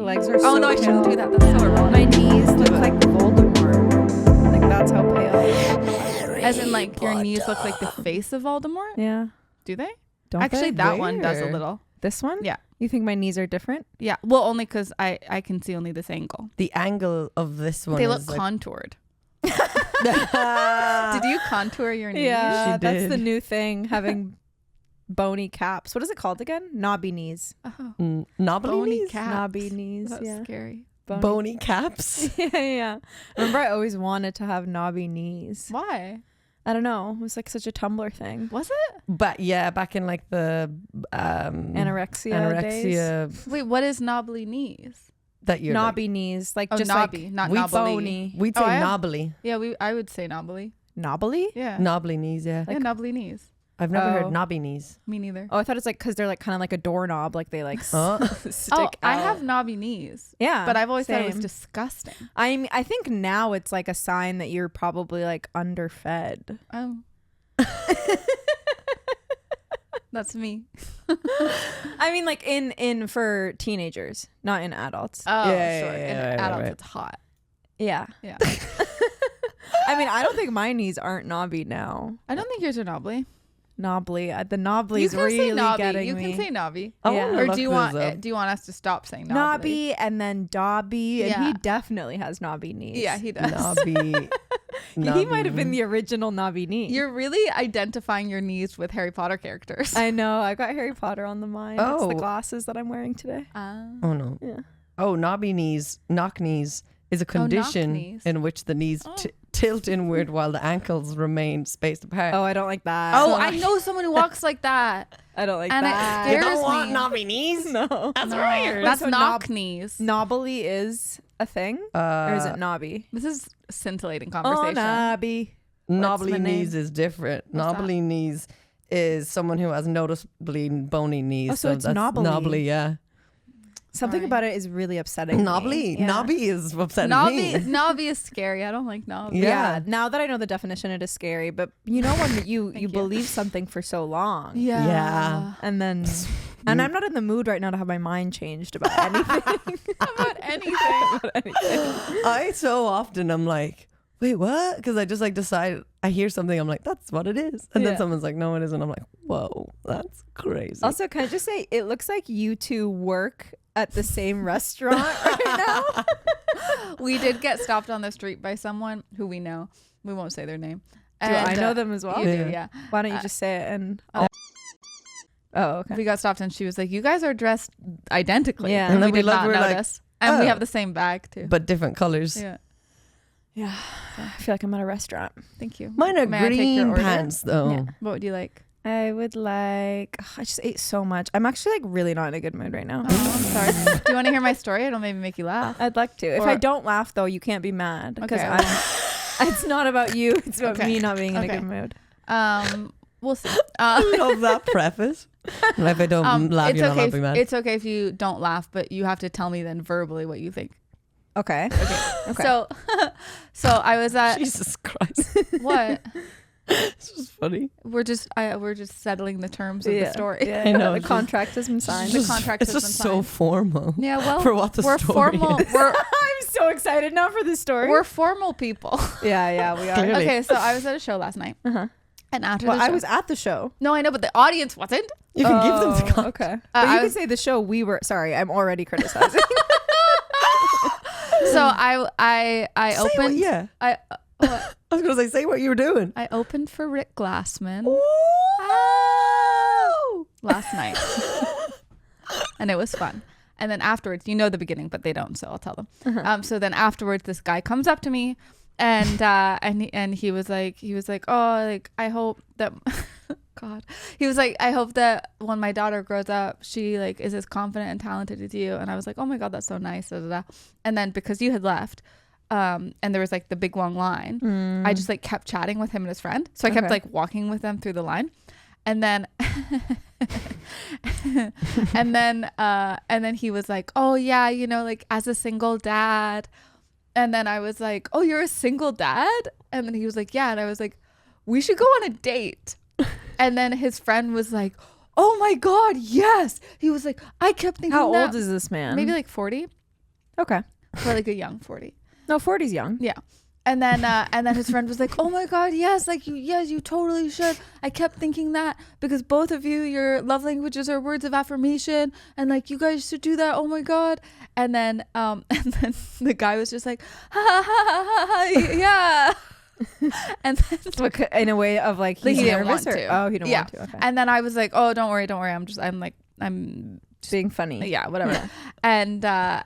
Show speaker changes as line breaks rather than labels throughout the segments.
legs are so
Oh no, I
pale.
shouldn't do that. That's so ironic.
My knees look like Voldemort. Like that's how pale.
As in, like, your knees look like the face of Voldemort?
Yeah.
Do they?
Don't
Actually,
they?
that one does a
Where?
little.
This one?
Yeah.
You think my knees are different?
Yeah. Well, only because I can see only this angle.
The angle of this one
They look
is like,
contoured. Did you contour your knees?
Yeah,
She
that's the
did.
new thing, having bony caps. What is it called again? Knobby knees.
Oh,
knobbly
bony
knees?
caps.
Knobby knees,
That's
yeah.
scary.
Bony caps.
Yeah. Remember, I always wanted to have knobby knees.
Why?
I don't know. It was like such a Tumblr thing.
Was it?
But yeah, back in like the
Anorexia days.
Wait, what is knobbly knees?
that you're
Knobby knees. Like
Oh,
just
knobby,
like
not
we
knobbly.
bony.
we'd
Oh,
say
I have-
knobbly.
Yeah, I would say knobbly.
Knobbly?
Yeah.
Knobbly knees, yeah.
Yeah, knobbly knees.
I've never
Oh.
heard knobby knees.
Me neither.
Oh, I thought it's like because they're like kind of like a doorknob. Like they like
Oh.
stick
Oh,
out.
I have knobby knees.
Yeah.
But I've always thought it was
same.
disgusting.
I think now it's like a sign that you're probably like underfed.
Oh. That's me.
I mean, like in for teenagers, not in adults.
Oh,
Yeah,
sure.
yeah,
In
right,
adults,
right.
it's hot.
Yeah.
Yeah.
I mean, I don't think my knees aren't knobby now.
I don't think yours are knobbly.
Knobbly. The knobbly
You
is
can
really
say knobby.
getting
You
me.
can say knobby.
I
Yeah.
wanna
Or
look
do you
this
want
up.
do you want us to stop saying knobbly?
knobby and then Dobby, and
Yeah.
he definitely has knobby knees.
Yeah, he does.
Knobby.
He might have been the original knobby knee.
You're really identifying your knees with Harry Potter characters.
I know. I got Harry Potter on the mind. It's
Oh.
the glasses that I'm wearing today.
Oh no.
Yeah.
Oh, knobby knees, knock knees is a
knock
condition
knees.
in which the knees
Oh.
tilt inward while the ankles remain spaced apart.
Oh, I don't like that.
Oh, I know someone who walks like that.
I don't like
And it
that.
scares
you don't want
me.
knobby knees?
No.
That's
No.
weird.
That's
So
knock knees.
Knobbly is a thing? Or is it knobby?
This is scintillating
Oh,
conversation.
knobby.
Knobbly
my name?
knees is different.
What's that?
Knobbly knees is someone who has noticeably bony knees.
Oh, so it's
that's
knobbly.
Knobbly, yeah.
Something
Sorry.
about it is really upsetting.
Knobbly.
Me. Yeah.
Knobby is upsetting
Knobby,
me.
knobby is scary. I don't like knobby.
Yeah.
Yeah. Now that I know the definition, it is scary. But you know when you
you.
believe something for so long,
Yeah.
Yeah.
and then, and I'm not in the mood right now to have my mind changed about anything.
About anything.
about anything.
I so often I'm like, wait, what? Because I just like decide, I hear something, I'm like, that's what it is. And then
Yeah.
someone's like, no, it isn't. I'm like, whoa, that's crazy.
Also, can I just say, it looks like you two work at the same restaurant right now.
We did get stopped on the street by someone who we know. We won't say their name.
Do I know them as well?
You
Yeah.
do, yeah.
Why don't you just say it? And oh, okay.
We got stopped and she was like, "You guys are dressed identically."
Yeah.
And
And then
we
we
did
looked,
not
we were like,
notice. And we
"Oh."
have the same bag too.
But different colors.
Yeah.
Yeah, I feel like I'm at a restaurant.
Thank you.
Mine are
May I take your
green
order?
pants though.
Yeah.
What would you like?
I would like. I just ate so much. I'm actually like really not in a good mood right now.
Oh, I'm sorry. Do you want to hear my story? It'll maybe make you laugh.
I'd like to. If
Or-
I don't laugh though, you can't be mad because
Okay.
it's not about you. It's about
Okay.
me not being in
Okay.
a good mood.
We'll see.
I love that preface. And if I don't laugh,
it's
you're
okay.
not laughing, man.
It's okay if you don't laugh, but you have to tell me then verbally what you think.
Okay. Okay.
So I was at
Jesus Christ.
what?
It's just funny.
We're just settling the terms of the story.
Yeah,
I know,
the
it's
contract has been signed.
The contract
It's
has
just
been
so
signed.
formal.
Yeah, well,
For what the
we're
story
formal.
is.
I'm so excited now for this story.
We're formal people.
yeah, we are.
Clearly.
Okay, so I was at a show last night,
Uh-huh.
and after
Well,
the show,
I was at the show.
no, I know, but the audience wasn't.
You can give them the context.
Okay. But you
I
can
was-
say the show we were. Sorry, I'm already criticizing.
So I
Say what-
opened.
yeah.
I what?
I was going to say what you were doing.
I opened for Rick Glassman
Whoa!
last night, and it was fun. And then afterwards, you know the beginning, but they don't, so I'll tell them. So then afterwards, this guy comes up to me, and he was like, oh, like I hope that, God, he was like, I hope that when my daughter grows up, she like is as confident and talented as you. And I was like, oh my God, that's so nice. Da, da, da. And then because you had left, and there was like the big long line, I just like kept chatting with him and his friend. So I kept
Okay.
like walking with them through the line, and then. and then he was like, oh yeah, you know, like as a single dad. And then I was like, oh, you're a single dad? And then he was like, yeah. And I was like, we should go on a date. And then his friend was like, oh my God, yes. He was like, I kept thinking
How
that.
old is this man?
Maybe like 40.
Okay.
For like a young 40.
No, 40's young.
Yeah. And then his friend was like, oh my God, yes, like you totally should. I kept thinking that because both of you, your love languages are words of affirmation, and like you guys should do that. Oh my God. And then the guy was just like, ha ha ha ha, ha yeah. And then
In a way of like he's
he didn't
nervous
want
or
to.
oh he didn't
Yeah.
want to. Okay.
And then I was like, oh, don't worry. I'm
Being funny.
yeah, whatever. and I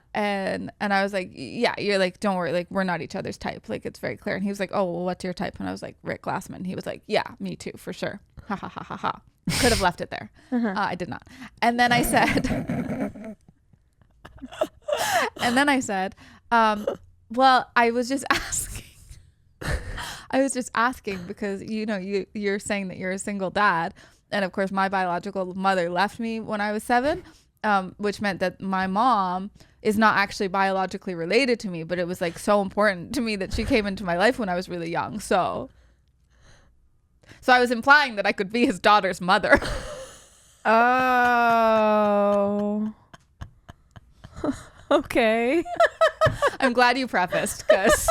was like, yeah, you're like, don't worry, like we're not each other's type, like it's very clear. And he was like, oh well, what's your type? And I was like, Rick Glassman. He was like, yeah, me too, for sure. Ha ha ha ha ha. Could have left it there. I did not. And then I said well, I was just asking because you're saying that you're a single dad, and of course my biological mother left me when I was 7. Which meant that my mom is not actually biologically related to me, but it was like so important to me that she came into my life when I was really young. So I was implying that I could be his daughter's mother.
Oh. Okay.
I'm glad you prefaced because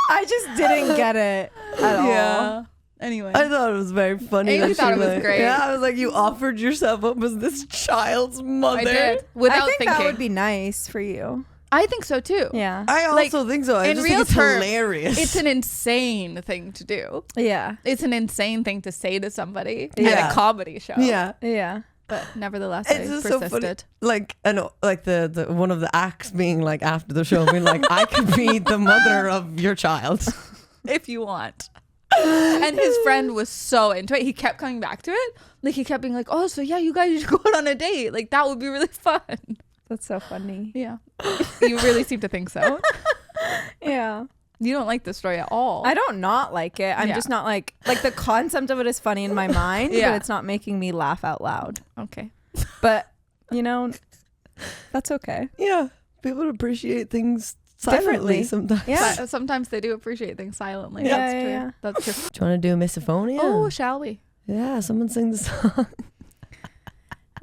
I just didn't get it at all.
Anyway,
I thought it was very funny.
Amy
that
thought
she
it was great.
Yeah, I was like, you offered yourself up as this child's mother.
I did without
I think
thinking.
that would be nice for you.
I think so too.
Yeah.
I
Like,
also think so. I
in
just
real
think it's
terms,
hilarious.
It's an insane thing to do.
Yeah.
It's an insane thing to say to somebody
Yeah.
at a comedy show.
yeah.
Yeah.
But nevertheless,
It's
I
just so funny.
persisted.
Like, I know, like the one of the acts being like after the show, being like, I could be the mother of your child.
If you want. And his friend was so into it. He kept coming back to it. Like he kept being like, oh, so yeah, you guys should go out on a date. Like that would be really fun.
That's so funny.
Yeah. You really seem to think so.
Yeah.
You don't like the story at all.
I don't not like it. I'm
Yeah.
just not like the concept of it is funny in my mind,
Yeah.
but it's not making me laugh out loud.
Okay.
But, that's okay.
Yeah. People appreciate things silently
Differently.
sometimes.
Yeah.
Sometimes they do appreciate things silently.
Yeah,
That's
yeah,
true.
yeah.
That's true.
Do you want to do Misophonia?
Oh, shall we?
Yeah, someone sing the song.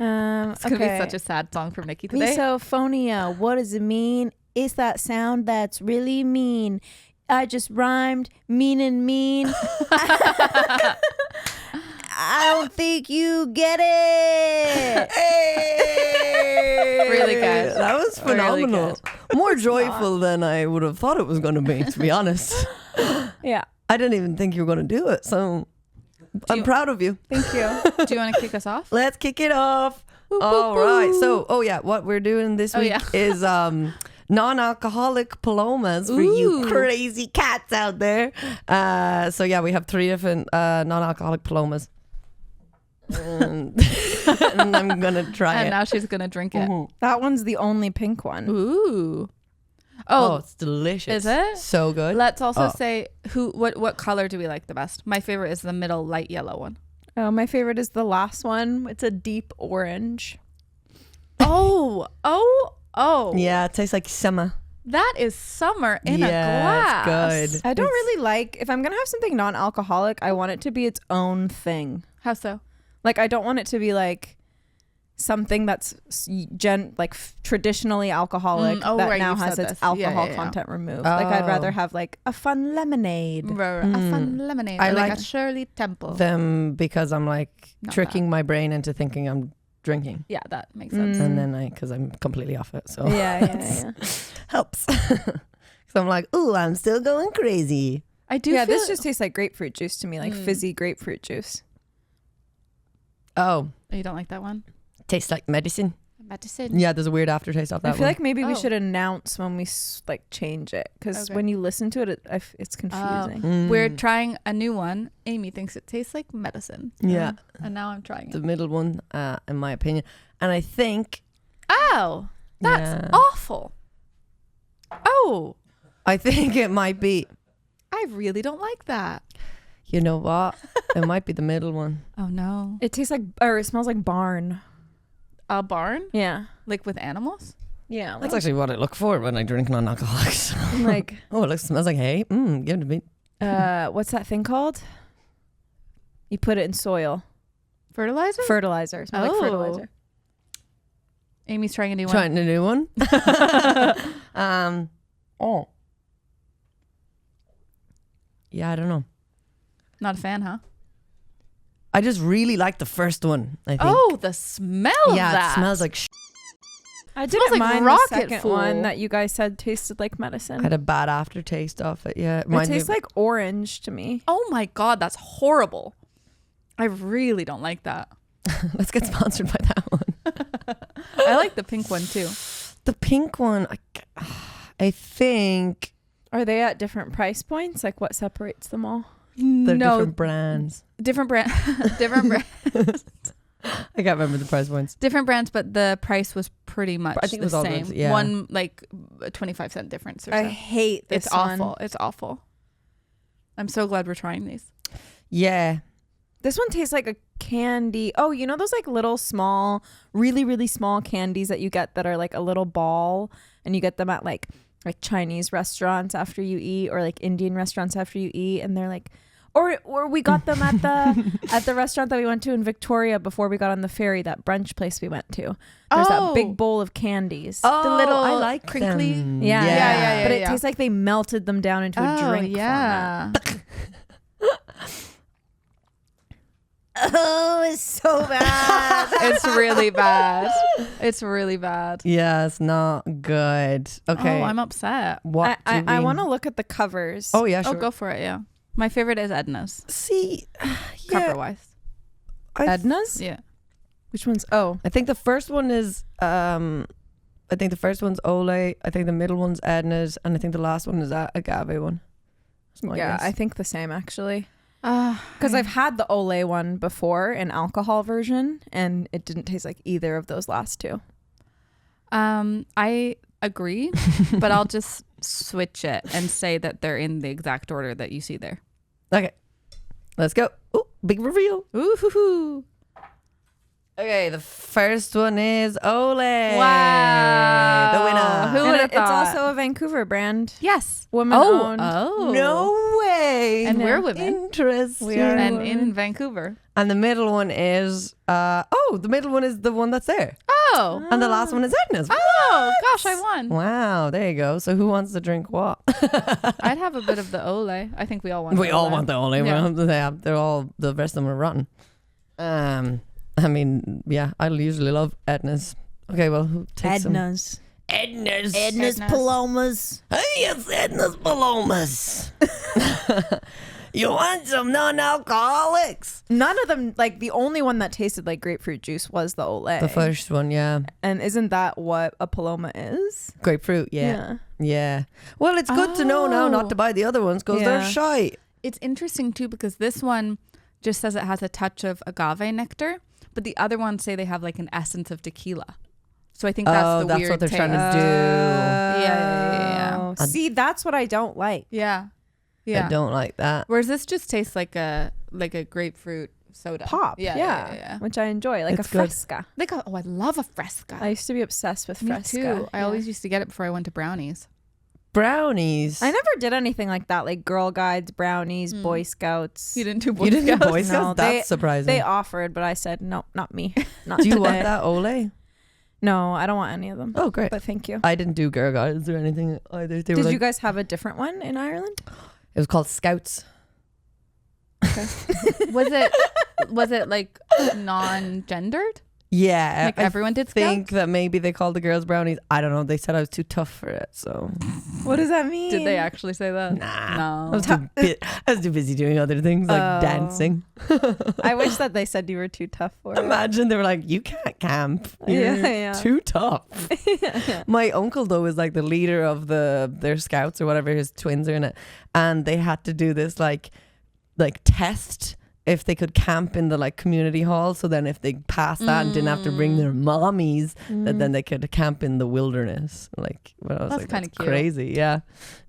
It's going to be such a sad song from Nikki today.
Misophonia, what does it mean? It's that sound that's really mean. I just rhymed mean and mean. I don't think you get it.
Hey!
Really good.
That was
Really
phenomenal. More joyful than I would have thought it was going to be, to be honest.
Yeah.
I didn't even think you were going to do it. So I'm proud of you.
Thank you.
Do you want to kick us off?
Let's kick it off.
Boop,
All
boop,
right.
boop.
So, what we're doing this week
yeah.
is non-alcoholic palomas for you
Ooh.
crazy cats out there. So yeah, we have 3 different non-alcoholic palomas. And I'm gonna try
And
it.
now she's going to drink it.
Mhm.
That one's the only pink one.
Ooh.
Oh,
Oh,
it's delicious.
is it?
So good.
let's also
Oh.
say what color do we like the best? My favorite is the middle light yellow one.
Oh, my favorite is the last one. It's a deep orange.
Oh.
Yeah, it tastes like summer.
That is summer in
Yeah,
a glass.
it's good.
I don't
It's-
really like, if I'm going to have something non-alcoholic, I want it to be its own thing.
How so?
Like, I don't want it to be like something that's traditionally alcoholic
Oh,
that
right,
now
you've
has
said
its
this. Yeah,
alcohol
yeah.
content removed. Like, I'd rather
Oh.
have like a fun lemonade.
A fun lemonade.
I
or like
like
a Shirley Temple.
Them because I'm like
Not
tricking my brain into thinking I'm drinking.
Yeah, that makes sense.
And then because I'm completely off it. So
Yeah.
helps. So I'm like, ooh, I'm still going crazy.
I do
Yeah,
feel
this just tastes like grapefruit juice to me, like fizzy grapefruit juice.
Oh,
Oh, you don't like that one?
tastes like medicine.
Medicine.
Yeah, there's a weird aftertaste of that
I feel
one.
like maybe we
Oh.
should announce when we change it, because
Okay.
when you listen to it, it's confusing.
We're trying a new one. Amy thinks it tastes like medicine.
Yeah,
And now I'm trying
the
it.
middle one, in my opinion. And I think,
Oh, that's
Yeah.
awful. Oh,
I think it might be,
I really don't like that.
you know what? It might be the middle one.
Oh no.
It tastes like, or it smells like barn.
A barn?
Yeah.
Like with animals?
Yeah.
That's actually what I look for when I drink non-alcoholics.
like,
Oh, it smells like hay. Give it to me.
what's that thing called? You put it in soil.
Fertilizer?
Fertilizer. It smells like
Oh.
fertilizer.
Amy's trying a new one.
Trying a new one. Oh. Yeah, I don't know.
Not a fan, huh?
I just really like the first one, I think.
Oh, the smell of that.
It smells like
I
smells
didn't
like
mind
rocket
the second
fuel.
one that you guys said tasted like
I
medicine.
had a bad aftertaste off it. Yeah.
It tastes like orange to me.
Oh my God, that's horrible. I really don't like that.
Let's get sponsored by that one.
I like the pink one too.
The pink one, I think
Are they at different price points? Like what separates them all?
they're
No,
different brands.
different brand, different brand,
I can't remember the price points.
different brands, but the price was pretty much
I think it
the
was all
same.
good, yeah.
One like a 25-cent difference or
I
so.
hate this
It's
one.
awful. It's awful. I'm so glad we're trying these.
Yeah.
This one tastes like a candy. Oh, you know those like little small, really, really small candies that you get that are like a little ball, and you get them at like Chinese restaurants after you eat, or like Indian restaurants after you eat, and they're like, or we got them at the at the restaurant that we went to in Victoria before we got on the ferry, that brunch place we went to. There's that big bowl of candies.
Oh,
The little
I like
crinkly-
them.
Yeah.
Yeah.
But it tastes like they melted them down into a drink format. Oh, it's so bad.
It's really bad. It's really bad.
Yeah, it's not good. Okay.
Oh, I'm upset.
What
I want to look at the covers.
Oh yeah, sure.
Oh, go for it. Yeah. My favorite is Edna's.
See,
Cover wise.
Edna's?
Yeah.
Which one's? Oh,
I think the first one is I think the first one's Ole. I think the middle one's Edna's, and I think the last one is that agave one. That's my
yeah.
guess.
I think the same actually.
Because
Because I've had the Olay one before, an alcohol version, and it didn't taste like either of those last two.
I agree, but I'll just switch it and say that they're in the exact order that you see there.
Okay, let's go. Ooh, big reveal.
Ooh hoo hoo.
Okay, the first one is Ole.
Wow.
The winner.
Who
And
would have
it's
thought?
also a Vancouver brand.
Yes.
Woman owned.
Oh.
No way.
And we're women.
Interesting.
We are.
And in Vancouver.
And the middle one is the middle one is the one that's there.
Oh.
And the last one is Edna's.
Oh, gosh, I won.
Wow, there you go. So who wants to drink what?
I'd have a bit of the Ole. I think we all want
We
the
all
Ole.
want the Ole.
Yeah.
They're all, the rest of them are rotten. I mean, yeah, I usually love Edna's. Okay, well, who takes some?
Edna's.
Edna's.
Palomas.
Hey, it's Edna's Palomas. You want some non-alcoholics?
None of them, like the only one that tasted like grapefruit juice was the Olay.
The first one, yeah.
And isn't that what a Paloma is?
Grapefruit, yeah. Well, it's good to know now not to buy the other ones because they're
Yeah.
shy.
It's interesting too because this one just says it has a touch of agave nectar, but the other ones say they have like an essence of tequila. So I think that's the weird
what they're
taste.
trying to do.
Yeah.
See, that's what I don't like.
Yeah. Yeah.
I don't like that.
Whereas this just tastes like a grapefruit soda.
Pop.
Yeah.
Which I enjoy, like
It's
a
good.
Fresca.
I love a Fresca.
I used to be obsessed with
Me
Fresca.
too. I always used to get it before I went to Brownies.
Brownies.
I never did anything like that, like Girl Guides, Brownies, Boy Scouts.
You didn't do Boy
You didn't do
Scouts?
Boy Scouts?
No,
That's surprising.
They offered, but I said, no, not me. Not
Do you
today.
want that Ole?
No, I don't want any of them.
Oh, great.
But thank you.
I didn't do Girl Guides or anything either. They were
Did
like,
you guys have a different one in Ireland?
it was called Scouts.
Was it like non-gendered?
Yeah.
Like
I
everyone did
think
Scouts?
that maybe they called the girls brownies. I don't know. They said I was too tough for it. So
What does that mean?
Did they actually say that?
nah. I
No.
was, I was too busy doing other things like
Oh.
dancing.
I wish that they said you were too tough for it.
Imagine they were like, you can't camp. You're
Yeah.
too tough. My uncle though is like the leader of their scouts or whatever. His twins are in it, and they had to do this like test if they could camp in the like community hall. So then if they passed that and didn't have to bring their mommies, then they could camp in the wilderness. Like, well, I was
That's
like,
kinda
that's
cute.
crazy. Yeah.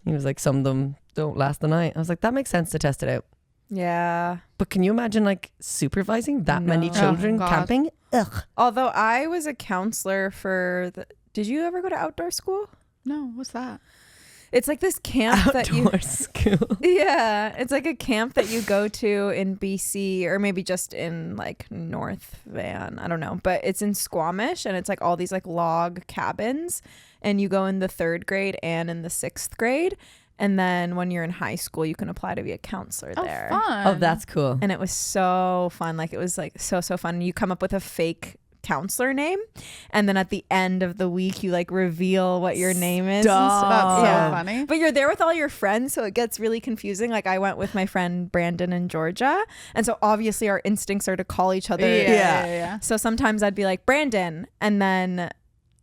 He was like, some of them don't last the night. I was like, that makes sense to test it out.
Yeah.
But can you imagine like supervising that many
No.
children
Oh, God.
camping? Ugh.
Although I was a counselor for did you ever go to outdoor school?
No, what's that?
It's like this camp that you
Outdoor school.
Yeah, it's like a camp that you go to in BC or maybe just in like North Van. I don't know, but it's in Squamish and it's like all these like log cabins and you go in the 3rd grade and in the 6th grade. And then when you're in high school, you can apply to be a counselor there.
Fun.
Oh, that's cool.
And it was so fun. Like it was like so fun. You come up with a fake counselor name and then at the end of the week you like reveal what your name is and
Stop.
stuff.
So
Yeah.
funny.
But you're there with all your friends, so it gets really confusing. Like I went with my friend Brandon and Georgia, and so obviously our instincts are to call each other.
Yeah.
So sometimes I'd be like Brandon, and then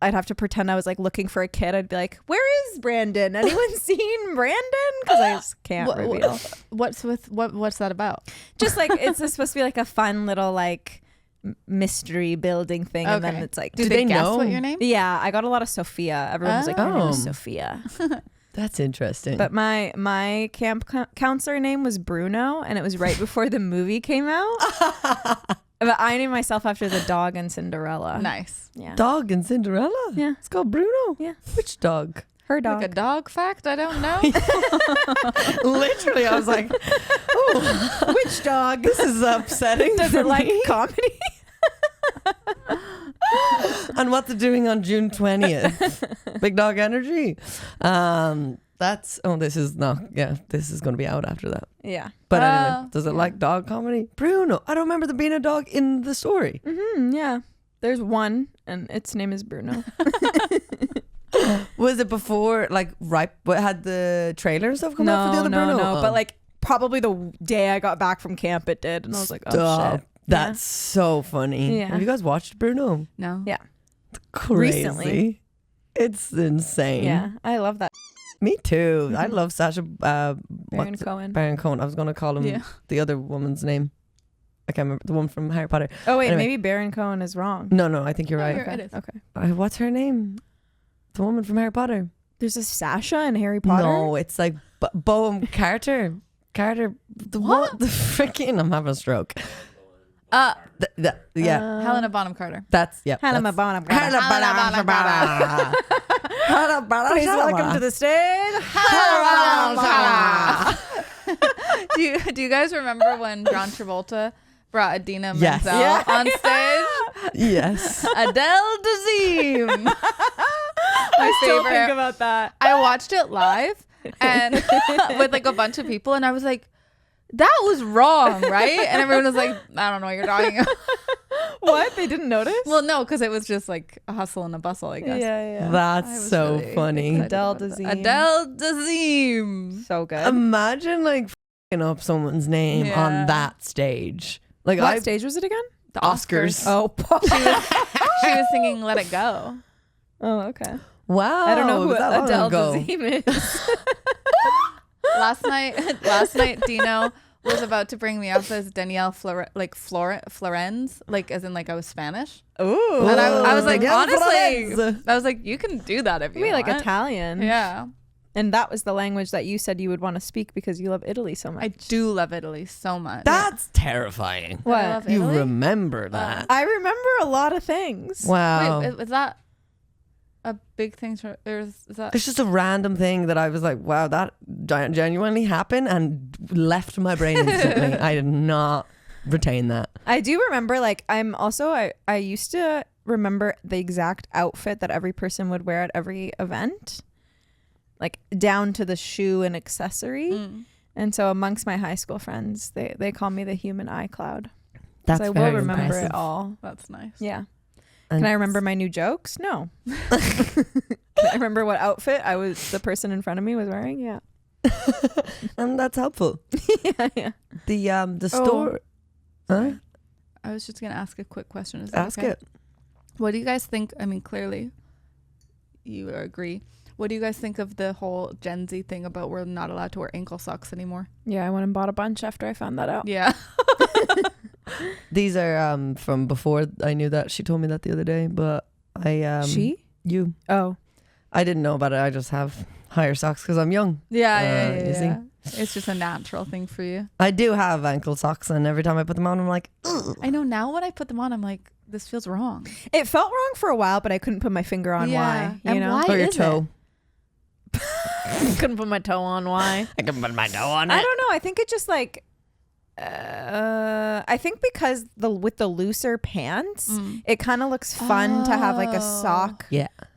I'd have to pretend I was like looking for a kid. I'd be like, "Where is Brandon? Anyone seen Brandon?" Because I just can't reveal.
What's that about?
Just like it's supposed to be like a fun little like mystery building thing, and then it's like,
do
they
they guess
know?
what your name?
yeah, I got a lot of Sophia. Everyone was like, "Your name is
Oh.
Sophia."
That's interesting.
But my camp counselor name was Bruno, and it was right before the movie came out. But I named myself after the dog in Cinderella.
Nice.
Yeah.
Dog and Cinderella.
Yeah.
It's called Bruno.
Yeah.
Which dog?
Her dog.
Like a dog fact? I don't know.
Literally, I was like, oh,
Which dog?
this is upsetting.
Does
for
it like
me.
comedy?
And what's it doing on June 20th? Big dog energy. This is going to be out after that.
Yeah.
But anyway, does it
yeah.
like dog comedy? Bruno. I don't remember there being a dog in the story.
Yeah. There's one, and its name is Bruno.
Was it before, like, what had the trailer and stuff come out for the other Bruno?
No.
Oh.
But like probably the day I got back from camp, it did, and I was like, oh
Stop.
shit.
That's so funny.
Yeah.
Have you guys watched Bruno?
No.
Yeah.
Crazy.
Recently.
It's insane.
Yeah. I love that.
Me too. I love Sacha
Baron Cohen.
Baron Cohen. I was going to call him the other woman's name. I can't remember. The one from Harry Potter.
Oh wait,
Anyway.
maybe Baron Cohen is wrong.
No, I think you're right.
It is.
Okay.
What's her name? The woman from Harry Potter.
There's a Sasha in Harry Potter.
No, it's like Boehm Carter. Carter. What? The freaking. I'm having a stroke. Yeah.
Helena Bonham Carter.
That's
Helena Bonham Carter. Please welcome to the stage.
Do you guys remember when John Travolta brought Adina
Yes.
Menzel
Yeah.
on stage?
Yes.
Adele Dazeem. My
Still think
favorite.
about that.
I watched it live and with like a bunch of people, and I was like, that was wrong, right? And everyone was like, I don't know what you're talking about.
What? They didn't notice?
Well, no, because it was just like a hustle and a bustle, I guess.
Yeah.
I
That's
was
so
really
funny.
excited
Adele
about that.
Dazeem.
Adele Dazeem.
So good.
Imagine like f***ing up someone's name
Yeah.
on that stage. Like
What stage was it again?
The
Oscars.
Oh,
She was singing Let It Go.
oh, okay.
Wow.
I don't know who
was that long
Adele
ago?
Dazeem is.
Last night Dino was about to bring me up as Danielle Florenz, like as in like I was Spanish.
Ooh.
And I was like,
Danielle
honestly,
Florenz.
I was like, you can do that if you
Maybe like
want.
Italian.
Yeah.
And that was the language that you said you would want to speak because you love Italy so much.
I do love Italy so much.
That's terrifying.
I
What?
love
You
Italy.
remember that.
I remember a lot of things.
Wow.
Wait, is that a big thing? Or is that?
It's just a random thing that I was like, wow, that genuinely happened and left my brain instantly. I did not retain that.
I do remember, like, I used to remember the exact outfit that every person would wear at every event, like down to the shoe and accessory. And so amongst my high school friends, they call me the human iCloud.
That's
I will
very
remember
impressive.
it all.
That's nice.
Yeah.
And
Can I remember my new jokes? No. Can I remember what outfit the person in front of me was wearing? Yeah.
and that's helpful.
Yeah.
The store. Huh?
I was just gonna ask a quick question. Is that
Ask
okay?
it.
What do you guys think? I mean, clearly, you agree. What do you guys think of the whole Gen Z thing about we're not allowed to wear ankle socks anymore?
Yeah, I went and bought a bunch after I found that out.
Yeah.
These are from before I knew that. She told me that the other day, but I you
Oh.
I didn't know about it. I just have higher socks because I'm young.
Yeah,
you see?
It's just a natural thing for you.
I do have ankle socks, and every time I put them on, I'm like, ugh.
I know now when I put them on, I'm like, this feels wrong.
It felt wrong for a while, but I couldn't put my finger on why. You
And
know?
why
or your
is
toe.
Couldn't put my toe on. Why?
I can put my toe on it.
I don't know. I think it just like. I think because with the looser pants, it kind of looks fun to have like a sock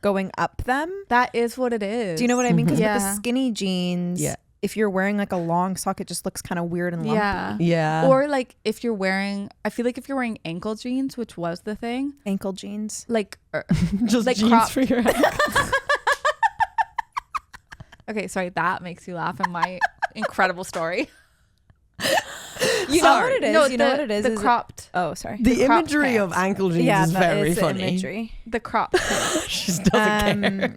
going up them.
That is what it is.
Do you know what I mean? Because with the
Yeah.
skinny jeans, if you're wearing like a long sock, it just looks kind of weird and lumpy.
Yeah.
Or like if you're wearing, I feel like if you're wearing ankle jeans, which was the thing,
Ankle jeans.
like
just
like
jeans
cropped.
for your ankle.
Okay, sorry, that makes you laugh in my incredible story.
You know what it is?
No,
you know what it is?
The
Is
cropped.
Oh, sorry.
The
cropped
imagery of
pants.
ankle jeans
Yeah,
is
that
very
is the
funny.
imagery.
The cropped.
She just doesn't care.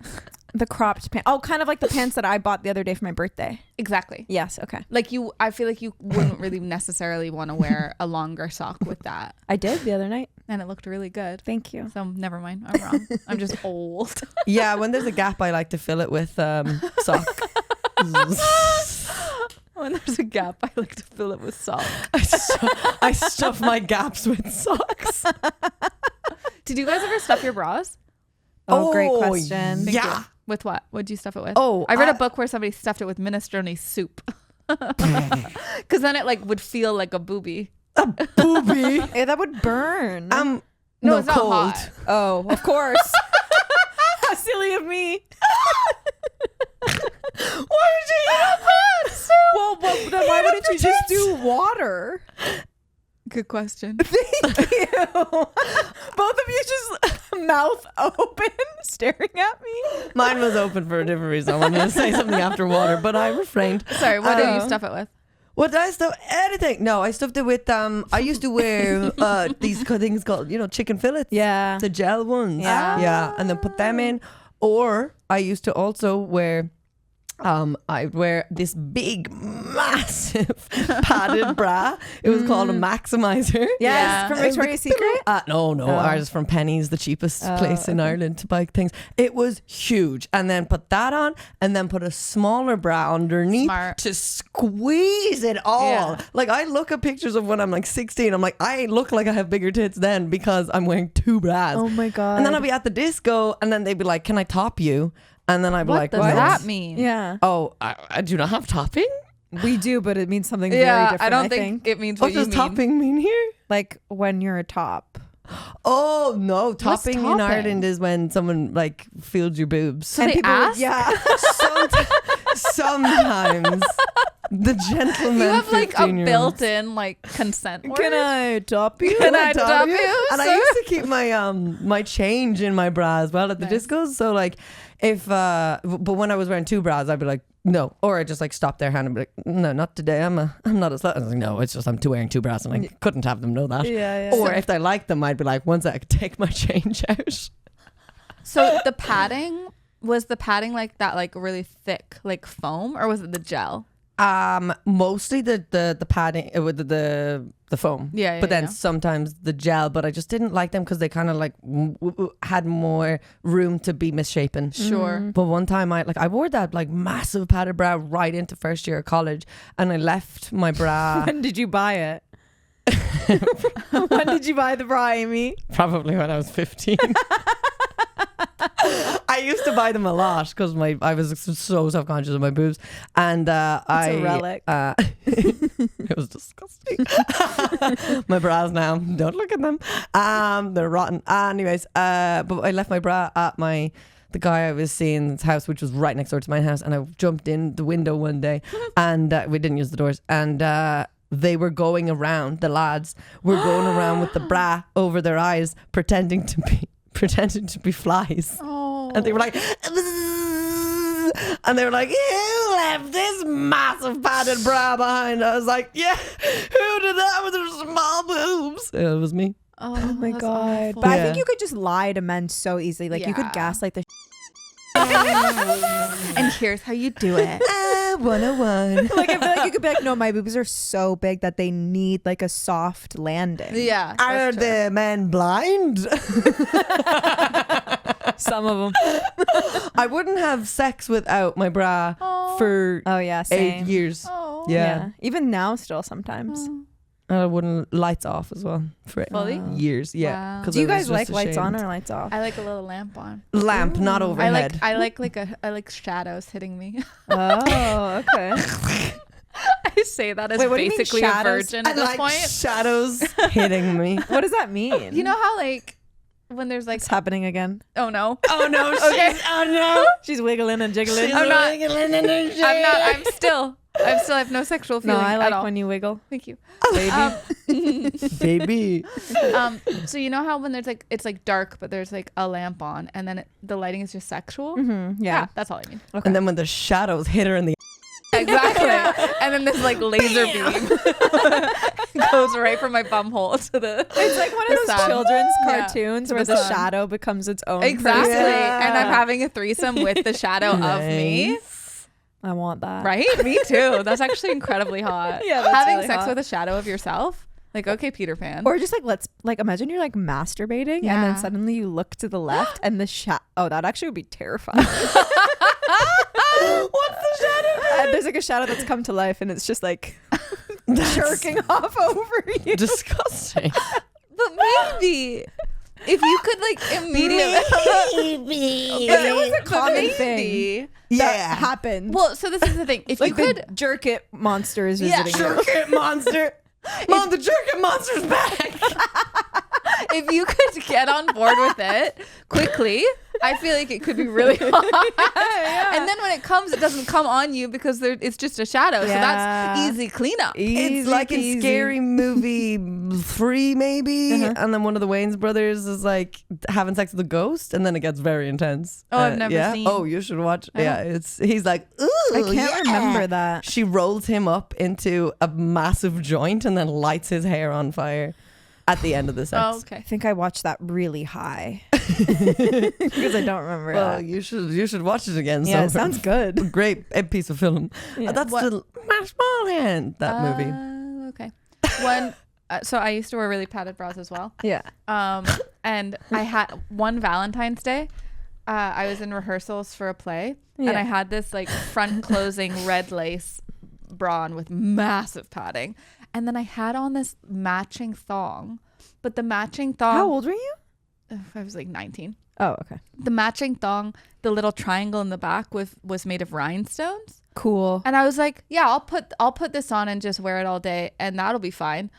The cropped pants. Oh, kind of like the pants that I bought the other day for my birthday.
Exactly.
Yes. Okay.
Like I feel like you wouldn't really necessarily want to wear a longer sock with that.
I did the other night.
And it looked really good.
Thank you.
So never mind. I'm wrong. I'm just old.
Yeah, when there's a gap, I like to fill it with sock.
When there's a gap, I like to fill it with sock.
I stuff my gaps with socks.
Did you guys ever stuff your bras?
Oh, great question.
Thank
Yeah.
you. With what? What'd you stuff it with?
Oh,
I read a book where somebody stuffed it with minestrone soup. Because then it like would feel like a boobie.
Booby.
Yeah, that would burn.
No, it's not
cold.
hot.
Oh, of course. How silly of me.
Why would you eat a pot soup?
Well, then why wouldn't you just do water?
Good question.
Thank you. Both of you just mouth open, staring at me.
Mine was open for a different reason. I wanted to say something after water, but I refrained.
Sorry, what did you stuff it with?
What did I stuff? Anything? No, I stuffed it with I used to wear these things called chicken fillets.
Yeah.
The gel ones.
Yeah.
And then put them in. Or I used to also wear I'd wear this big, massive padded bra. It was called a maximizer.
Yes,
Yeah.
from Victoria's Secret.
No, ours is from Penny's, the cheapest place in Ireland to buy things. It was huge. And then put that on and then put a smaller bra underneath
Smart.
to squeeze it all.
Yeah.
Like I look at pictures of when I'm like 16, I'm like, I look like I have bigger tits then because I'm wearing 2 bras.
Oh my God.
And then I'll be at the disco and then they'd be like, can I top you? And then I'd be
What
like,
does
what?
that mean?
Yeah.
Oh, I do not have topping?
We do, but it means something very
Yeah,
different.
I don't think it means
What
what you
does
mean.
topping mean here?
like when you're a top.
Oh no, topping in
topping?
Ireland is when someone like feels your boobs.
So they ask?
Yeah.
Sometimes the gentleman.
You have like a
15-year-olds.
built-in like consent word.
Can I top you?
Can I top you,
And I
sir?
used to keep my my change in my bra as well at the
Nice.
discos. So like if but when I was wearing 2 bras, I'd be like no, or I just like stop their hand and be like no, not today. I'm not a slut. I was like no, it's just I'm wearing 2 bras and I couldn't have them know that.
Yeah.
Or if they liked them, I'd be like, once I could take my change out.
So the padding, was the padding like that, like really thick, like foam, or was it the gel?
Mostly the padding with the foam.
Yeah,
but then
yeah.
sometimes the gel. But I just didn't like them because they kind of like had more room to be misshapen.
Sure.
But one time I wore that like massive padded bra right into first year of college, and I left my bra.
When did you buy it? When did you buy the bra, Amy?
Probably when I was 15. I used to buy them a lot because I was so self-conscious of my boobs, and
a relic.
It was disgusting. My bras now, don't look at them. They're rotten. Anyways, but I left my bra at the guy I was seeing's house, which was right next door to my house, and I jumped in the window one day, and we didn't use the doors, and they were going around. The lads were going around with the bra over their eyes, pretending to be flies.
Oh.
And they were like, and they were like, who left this massive padded bra behind? I was like, yeah, who did that with their small boobs? It was me.
Oh
my
that's
God.
awful.
But I
Yeah.
think you could just lie to men so easily. Like you could
Yeah.
gaslight the
And here's how you do it.
101.
like I feel like you could be like, no, my boobs are so big that they need like a soft landing.
Yeah.
Are
that's true.
the men blind?
Some of them.
I wouldn't have sex without my bra
Oh.
for
Oh yeah,
8
same.
years.
Oh.
Yeah.
Even now, still sometimes.
And I wouldn't lights off as well for
Fully?
years. Yeah.
Wow.
'Cause
Do you
I was
guys like
just
lights on
ashamed.
or lights off?
I like a little lamp on.
Lamp, not overhead.
I like shadows hitting me.
Oh, okay.
I say that as
Wait, what do you mean
basically a
shadows?
virgin at this point.
shadows hitting me.
What does that mean?
You know how like when there's like
it's happening again.
oh no.
Oh no!
Okay.
Oh no!
She's wiggling and jiggling.
I'm still I have no sexual
No,
feeling
I
at
like
all.
when you wiggle,
Thank you.
baby.
Baby.
So you know how when there's like it's like dark but there's like a lamp on and then the lighting is just sexual?
Yeah.
That's all I mean.
Okay.
And then when the shadows hit her in the
Exactly. And then this like laser beam goes right from my bum hole to the
It's like one of
the
those
sun.
children's
Yeah.
cartoons
To
where
the
the
sun.
shadow becomes its own
Exactly.
person.
And I'm having a threesome with the shadow of me.
I want that.
Right? Me too. That's actually incredibly hot.
Yeah, that's
having
really
sex
hot.
with a shadow of yourself. Like, okay, Peter Pan.
Or just like imagine you're like masturbating and
Yeah.
then suddenly you look to the left and the that actually would be terrifying.
What's the shadow?
There's like a shadow that's come to life and it's just like jerking off over you.
Disgusting.
But maybe if you could like immediately
If it was a common thing
Maybe.
that happened.
Well, so this is the thing. If
like
you
the
could
jerk it monster is
Yeah.
visiting you.
Jerk it monster. Mom, the jerk it monster's back.
if you could get on board with it quickly, I feel like it could be really hot. And then when it comes, it doesn't come on you because it's just a shadow. So that's
Yeah.
easy cleanup.
It's like in
peasy.
Scary Movie 3 maybe, and then one of the Wayans brothers is like having sex with a ghost, and then it gets very intense.
Oh, I've never
yeah?
seen.
Oh, you should watch. Yeah, he's like, ooh,
I can't
yeah.
remember that.
She rolls him up into a massive joint and then lights his hair on fire at the end of the sex.
Oh, okay.
I think I watched that really high because I don't remember
Well,
that.
you should watch it again.
Yeah, it
so
sounds good.
great piece of film.
Yeah.
That's
What-
the Small Hand. That movie.
Okay. One. So I used to wear really padded bras as well.
Yeah.
And I had one Valentine's Day. I was in rehearsals for a play, and
Yeah.
I had this like front closing red lace bra on with massive padding, and then I had on this matching thong. But the matching thong.
How old were you?
I was like 19.
Oh, okay.
The matching thong, the little triangle in the back was made of rhinestones.
Cool.
And I was like, yeah, I'll put this on and just wear it all day and that'll be fine.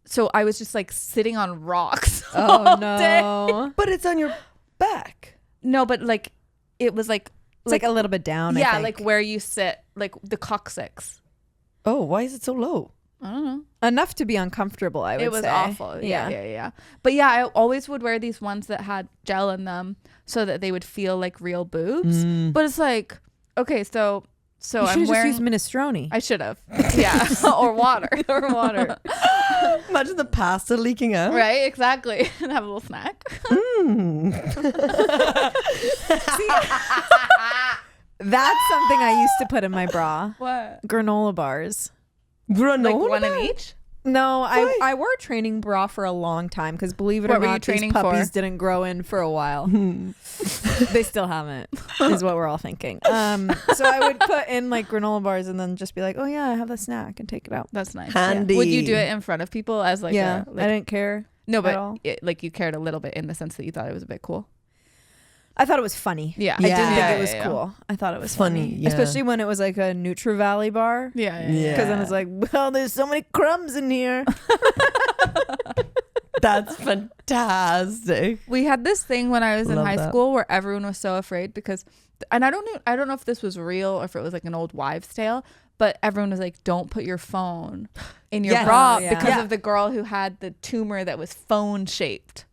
So I was just like sitting on rocks.
Oh
all day.
no.
But it's on your back.
No, but like it was like
It's like a little bit down. I
yeah,
think.
like where you sit, like the coccyx.
Oh, why is it so low?
I don't know.
enough to be uncomfortable. I would say
It was awful. Yeah. But yeah, I always would wear these ones that had gel in them so that they would feel like real boobs. But it's like, okay, so
You
I'm
should
wearing.
just use minestrone.
I should have. Yeah. Or water.
or water.
Imagine the pasta leaking out.
Right, exactly. And have a little snack.
That's something I used to put in my bra.
What?
Granola bars.
Granola.
Like one in each?
No,
Why?
I wore a training bra for a long time because believe it
What
or
were you
not, these
training
puppies
for?
didn't grow in for a while. They still haven't, is what we're all thinking. So I would put in like granola bars and then just be like, oh yeah, I have the snack and take it out.
That's nice.
Handy.
Would you do it in front of people as like
yeah,
a, like,
I didn't care.
no,
at
but
all.
like you cared a little bit in the sense that you thought it was a bit cool.
I thought it was funny.
Yeah.
I didn't think
Yeah,
it was
yeah.
cool. I thought it was
Funny,
funny,
yeah.
especially when it was like a Nutri Valley bar.
Yeah.
Yeah.
Because then it's like, well, there's so many crumbs in here.
That's fantastic.
We had this thing when I was in
Love
high
that.
school where everyone was so afraid because, and I don't know if this was real or if it was like an old wives' tale, but everyone was like, don't put your phone in your
Yes.
bra
Oh, yeah.
because
Yeah.
of the girl who had the tumor that was phone shaped.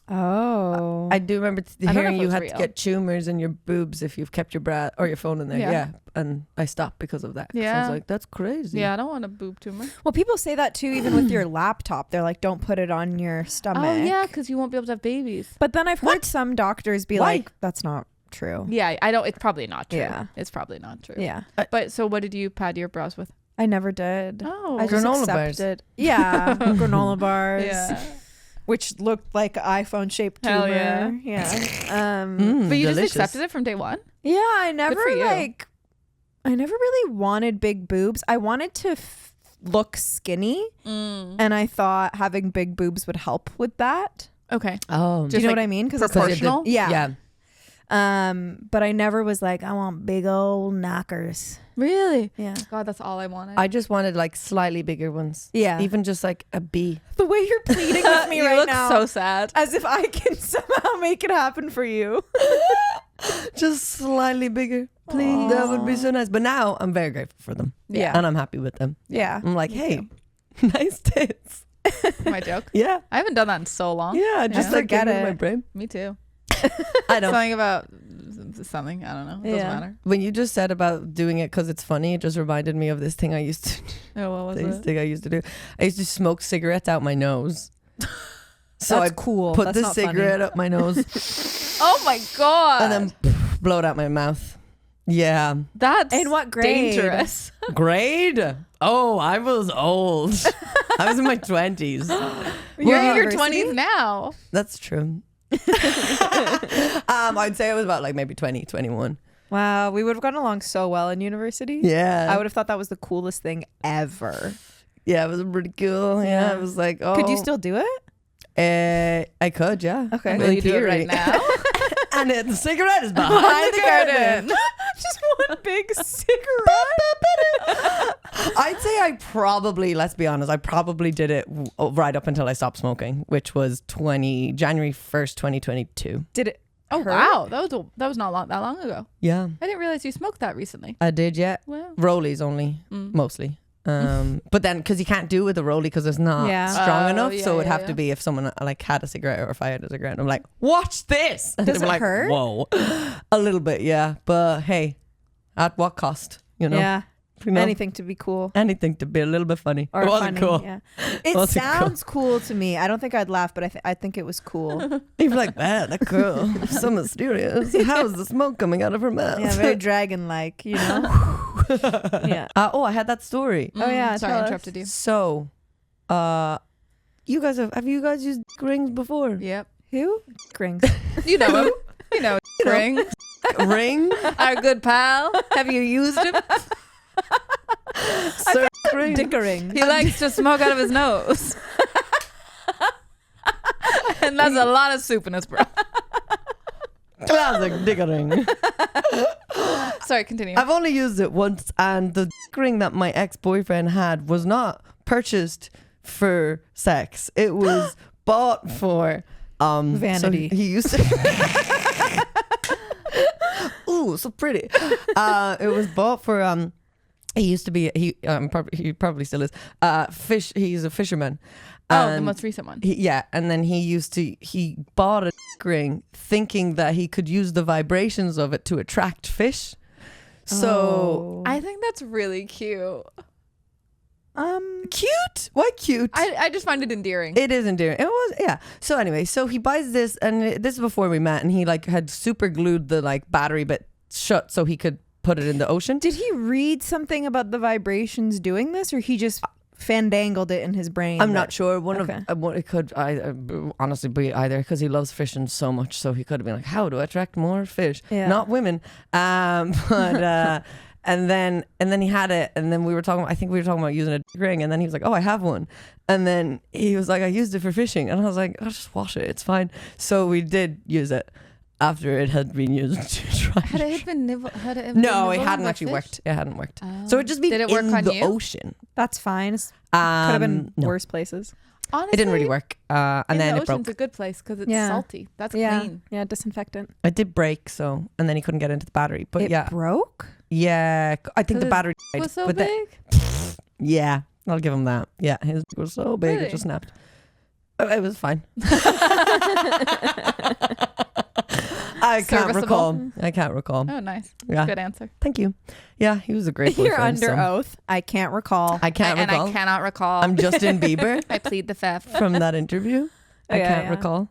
Oh.
I do remember
don't know
hearing
if it
you
was
had
real.
to get tumors in your boobs if you've kept your bra or your phone in there.
Yeah.
Yeah. And I stopped because of that. 'Cause I
Yeah.
was like, that's crazy.
Yeah, I don't want a boob tumor.
Well, people say that too, even with your laptop. They're like, don't put it on your stomach.
Oh yeah, because you won't be able to have babies.
But then I've heard some doctors be
Why?
like, that's not true.
Yeah, I don't. It's probably not true.
Yeah.
It's probably not true.
Yeah.
But so, what did you pad your bras with?
I never did.
Oh,
I just
Granola bars.
accepted. Yeah. granola bars.
yeah.
Which looked like an iPhone shaped tumor.
Hell yeah.
Yeah.
But you
delicious.
just accepted it from day one.
Yeah, I never
for you.
I never really wanted big boobs. I wanted to look skinny, and I thought having big boobs would help with that.
Okay.
Oh,
Do you know what I mean? Because it's
proportional?
yeah. But I never was like, I want big old knockers.
Really?
Yeah.
God, that's all I wanted.
I just wanted like slightly bigger ones.
Yeah.
Even just like a B.
The way you're pleading with me
you
right
look
now,
so sad.
as if I can somehow make it happen for you.
Just slightly bigger. Please. That would be so nice. But now I'm very grateful for them.
Yeah.
And I'm happy with them.
Yeah.
I'm like,
Me
hey, nice tits.
My joke.
Yeah.
I haven't done that in so long.
Yeah. Just
I
like
forget
get it in my
it.
brain.
Me too.
I don't.
Something about something. I don't know. It doesn't matter.
When you just said about doing it because it's funny, it just reminded me of this thing I used to do.
Oh, what was
This
it?
thing I used to do. I used to smoke cigarettes out my nose. So
That's
I
cool.
put
That's
the
not funny.
cigarette up my nose
Oh my God.
and then blow it out my mouth. Yeah.
That's
In what grade?
dangerous.
Grade? Oh, I was old. I was in my 20s.
You're in your
University?
20s now.
That's true. I'd say I was about like maybe 20, 21.
Wow, we would have gotten along so well in university.
Yeah.
I would have thought that was the coolest thing ever.
Yeah, it was pretty cool. Yeah,
Yeah.
I was like, oh.
Could you still do it?
I could, yeah.
Okay.
Will
In
you do it
theory.
right now?
And the cigarette is behind the curtain.
Just one big cigarette.
I'd say I probably, let's be honest, I probably did it right up until I stopped smoking, which was January 1st, 2022.
Did it?
Oh
hurt?
wow, that was not that long ago.
Yeah,
I didn't realize you smoked that recently.
I did, yeah.
Wow.
Rollies only, mostly. But then, because you can't do it with a rollie because it's not
Yeah.
strong
Oh,
enough,
yeah,
so it'd
yeah,
have
yeah.
to be if someone like had a cigarette or if I had a cigarette. I'm like, watch this. And
Does
they were
it
like,
hurt?
whoa, a little bit, yeah. But hey, at what cost? You know,
Yeah.
You know?
Anything to be cool.
Anything to be a little bit funny.
Or
It wasn't
funny,
cool.
Yeah. It
Wasn't cool.
sounds cool to me. I don't think I'd laugh, but I think it was cool.
You'd be like, man, that girl, so mysterious. How is the smoke coming out of her mouth?
Yeah, very dragon-like, you know? Yeah.
Oh, I had that story.
Oh, yeah,
Sorry,
tell
I
us.
interrupted you.
So, you guys have you guys used rings before?
Yep.
Who? Rings.
You know him. You know
You know.
Ring.
Ring?
Our good pal. Have you used him?
Sir Ring.
Dickering.
He likes to smoke out of his nose. And that's a lot of soup in his bra.
Classic dickering.
Sorry, continue.
I've only used it once, and the ring that my ex-boyfriend had was not purchased for sex. It was bought for
Vanity.
So he used to. Ooh, so pretty. It was bought for he used to be he probably still is fish. He's a fisherman.
Oh, the
And
most recent one.
and then he bought a ring thinking that he could use the vibrations of it to attract fish. So
I think that's really cute.
cute. Why cute?
I just find it endearing.
It is endearing. It was, yeah. So anyway, so he buys this, and this is before we met, and he like had super glued the like battery bit shut so he could put it in the ocean.
Did he read something about the vibrations doing this, or he just fandangled it in his brain?
I'm not sure.
Okay.
It could honestly be either, because he loves fishing so much. So he could have been like, "How do I attract more fish?
Yeah.
Not women." But and then he had it, and then I think we were talking about using a ring, and then he was like, "Oh, I have one," and then he was like, "I used it for fishing," and I was like, "I'll just wash it. It's fine." So we did use it after it had been used to try.
Had it been
No, it
nibbled
hadn't
by
actually
fish?
worked. It hadn't worked.
Oh.
So it just be
Did it work
in
on
the
you?
ocean.
That's fine. Could have been
No.
worse places.
Honestly,
It didn't really work, and
in
then
the
it
ocean's
broke.
a good place because it's
Yeah.
salty. That's
Yeah.
clean.
Yeah, disinfectant.
It did break, so and then he couldn't get into the battery. But
It
yeah,
broke?
yeah, I think the
'Cause
battery
It
died.
was so
but
big.
Yeah, I'll give him that. Yeah, his was so big
Really?
it just snapped. It was fine. I can't
Serviceable?
recall. I can't recall.
Oh, nice.
Yeah,
Good answer.
thank you. Yeah, he was a great
You're
boyfriend.
under
so
oath. I can't recall.
I can't
and
recall.
I cannot recall.
I'm Justin Bieber
I plead the fifth.
from that interview. I
Yeah,
can't
yeah.
recall.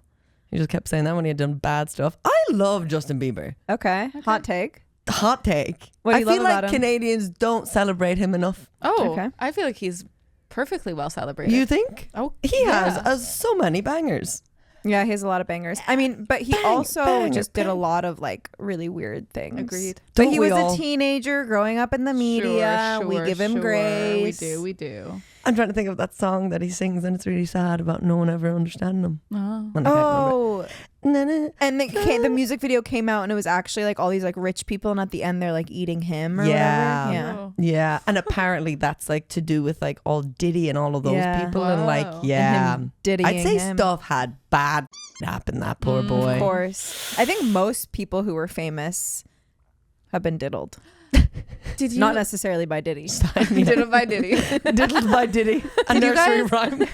He just kept saying that when he had done bad stuff. I love Justin Bieber.
Okay. Hot take.
Hot take.
What do
I
you
feel
love
like
about him?
Canadians don't celebrate him enough.
Oh,
Okay.
I feel like he's perfectly well celebrated.
You think?
Oh,
He
yeah.
has so many bangers.
Yeah, he has a lot of bangers. I mean, but he also just did a lot of like really weird things.
Agreed.
But
Don't
he
we
was
all?
a teenager growing up in the media. We give him grace.
We do.
I'm trying to think of that song that he sings, and it's really sad about no one ever understanding him.
Oh.
And I can't remember
Oh, and the music video came out, and it was actually like all these like rich people, and at the end they're like eating him or
Yeah.
whatever. Yeah.
Oh.
Yeah, and apparently that's like to do with like all Diddy and all of those
Yeah.
people, and like
Wow.
yeah,
And him diddying
I'd say
him.
stuff had bad happen. That poor boy.
Of course. I think most people who were famous have been diddled.
Did you
Not necessarily by Diddy.
did it by Diddy?
Diddled by Diddy. A
Did you
nursery
guys-
rhyme.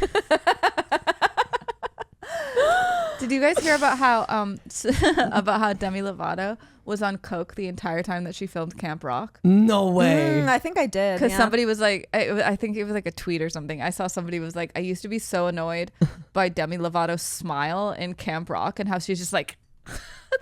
Did you guys hear about how about how Demi Lovato was on coke the entire time that she filmed Camp Rock?
No way.
I think I did.
Because
Yeah.
somebody was like, I think it was like a tweet or something. I saw somebody was like, I used to be so annoyed by Demi Lovato's smile in Camp Rock and how she's just like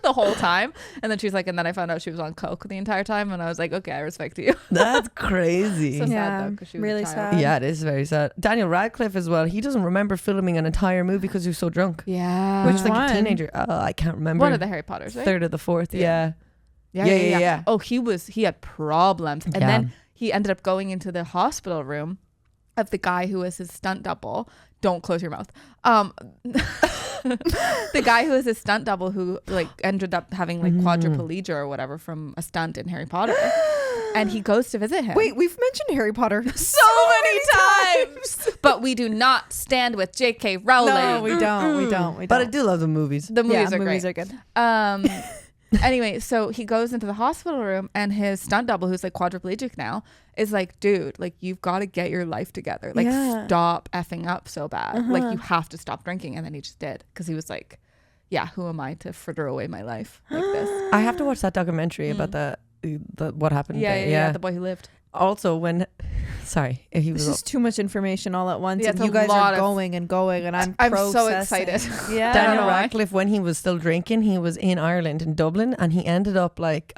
the whole time. And then she's like, and then I found out she was on coke the entire time. And I was like, okay, I respect you.
That's crazy.
So sad
Yeah,
though, because she was
really
a child.
sad.
Yeah, it is very sad. Daniel Radcliffe as well. He doesn't remember filming an entire movie because he was so drunk.
Yeah.
Which
Which
like
one?
a teenager. Oh, I can't remember.
One of the Harry Potters, right?
third of the fourth.
Yeah.
Yeah. Yeah.
Oh, he had problems. And
Yeah.
then he ended up going into the hospital room of the guy who was his stunt double. Don't close your mouth. The guy who was his stunt double who like ended up having like quadriplegia or whatever from a stunt in Harry Potter. And he goes to visit him.
Wait, we've mentioned Harry Potter
so many times. But we do not stand with J.K. Rowling.
No, we don't. We don't.
But I do love the movies.
The movies are
movies
great.
are good.
Anyway, so he goes into the hospital room and his stunt double, who's like quadriplegic now, is like, dude, like you've got to get your life together. Like
Yeah.
stop effing up so bad. Like you have to stop drinking. And then he just did, because he was like, yeah, who am I to fritter away my life like this?
I have to watch that documentary about the what happened.
Yeah, the boy who lived.
Also, when sorry, he
This
was
is too much information all at once.
Yeah,
and
it's
you
a
guys
lot
are
of-
going, and I'm
so
processing.
excited.
Yeah.
Daniel
know why.
Radcliffe, when he was still drinking, he was in Ireland, in Dublin, and he ended up like